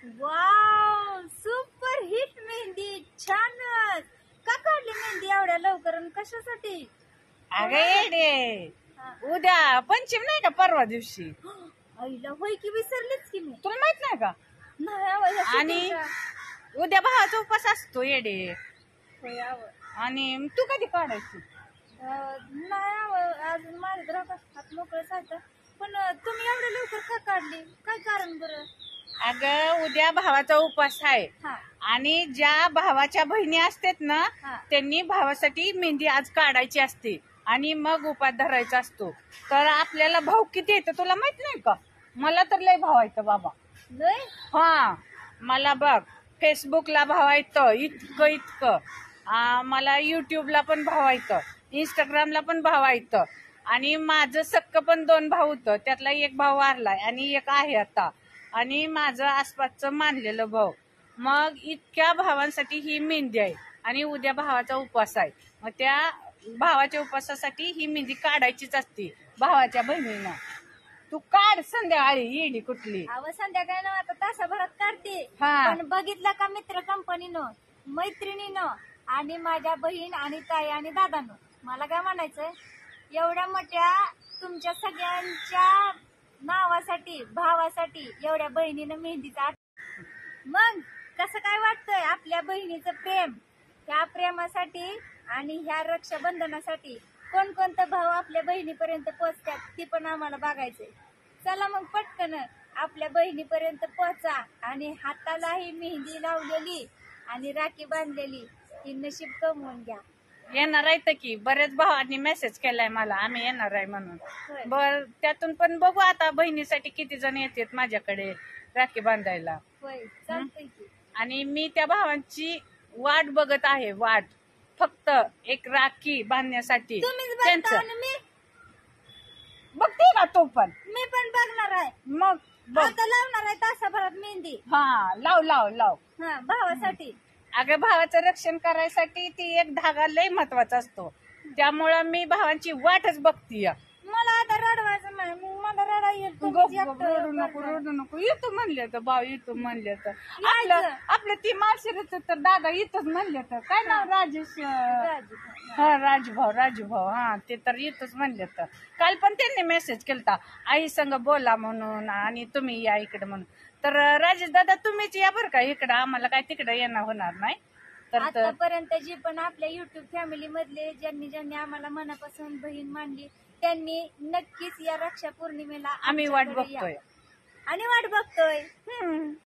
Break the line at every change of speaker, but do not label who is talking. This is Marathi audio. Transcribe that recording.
वाव, सुपर हिट मेहंदी, छानच. का काढली मेहंदी एवढ्या लवकर आणि कशासाठी?
अगं येडे, उद्या पंचम नाही का, परवा दिवशी.
आईला होय की, विसरलीच की मी.
तुला माहित नाही का?
नाही आवं, ह्या
आणि
सुट्टीचा.
उद्या भावाचा उपास असतो येडे.
होय आवं.
आणि तू कधी काढायची?
नाही आवं, अजून माझ्या तर हात मोकळेच आहेत. पण तुम्ही एवढ्या लवकर का काढली? काय कारण बरं?
अगं उद्या भावाचा उपास आहे.
हा
आणि ज्या भावाच्या बहिणी असतात ना,
हा.
त्यांनी भावासाठी मेहंदी आज काढायची असते आणि मग उपास धरायचा असतो. तर आपल्याला भाऊ किती येतं तुला माहित नाही का? मला तर लय भाव येतं बाबा.
लय?
हा, मला बघ फेसबुकला भाव येतं इतकं इतकं. मला युट्यूबला पण भाव येतं, इंस्टाग्रामला पण भाव येतं. आणि माझं सक्क पण 2 भाऊ होतं, त्यातला एक भाऊ वारलाय आणि एक आहे आता. आणि माझं आसपासचं मानलेलं भाऊ. मग इतक्या भावांसाठी ही मेहंदी आहे. आणि उद्या भावाचा उपवास आहे. मग त्या भावाच्या उपवासासाठी ही मेहंदी काढायचीच असते भावाच्या बहिणीनं. तू काढ संध्याकाळी, येडी कुठली.
अव संध्याकाळी ना आता तासाभरात काढते.
हा.
पण बघितलं का मित्र कंपनीनं, मैत्रिणीनं आणि माझ्या बहीण आणि ताई आणि दादानं, मला काय म्हणायचंय, एवढ्या मोठ्या तुमच्या सगळ्यांच्या नावासाठी, भावासाठी एवढ्या बहिणीनं मेहंदीचा. मग कसं काय वाटतंय आपल्या बहिणीचं प्रेम? ह्या प्रेमासाठी आणि ह्या रक्षाबंधनासाठी कोणकोणतं भाव आपल्या बहिणीपर्यंत पोहोचतात ती पण आम्हाला बघायचंय. चला मग पटकन आपल्या बहिणीपर्यंत पोहोचा आणि हातालाही मेहंदी लावलेली आणि राखी बांधलेली ही नशीब कमवून घ्या.
येणार आहे की, बरेच भावांनी मेसेज केलाय मला आम्ही येणार आहे म्हणून.
होय.
बर, त्यातून पण बघू आता बहिणीसाठी किती जण येतात माझ्याकडे राखी बांधायला.
होय, चालतंय की.
आणि मी त्या भावांची वाट बघत आहे, वाट फक्त एक राखी बांधण्यासाठी.
तुम्हीच बघता
त्यांचं
आणि
बघते ना तो पण.
मी पण बघणार आहे.
मग बघ.
आता लावणार आहे तासाभरात मेहंदी.
हा, लाव लाव लाव.
हा, भावासाठी.
अगं भावाचं रक्षण करायसाठी ती एक धागा लय महत्वाचा असतो. त्यामुळं मी भावांची वाटच बघतीय.
मला आता रडवायचं नाही, मला रडा येईल.
रडू नको रडू नको, येतो म्हणले तर भाऊ, येतो म्हणले तर. आपलं ती माळशिरचं तर दादा येतच म्हणले तर. काय नाव, राजेश? हा, राजूभाऊ. हा, ते तर येतच म्हणले तर. काल पण त्यांनी मेसेज केलता आई संग बोला म्हणून आणि तुम्ही या इकडे म्हणून. तर राजेश दादा तुम्हीच या बरं का इकडं, आम्हाला काय तिकडं येणं होणार नाही. तर
आतापर्यंत जी पण आपल्या युट्यूब फॅमिली मधले ज्यांनी आम्हाला मनापासून बहीण मानली त्यांनी नक्कीच या रक्षा पौर्णिमेला
आम्ही वाट बघतोय
आणि वाट बघतोय.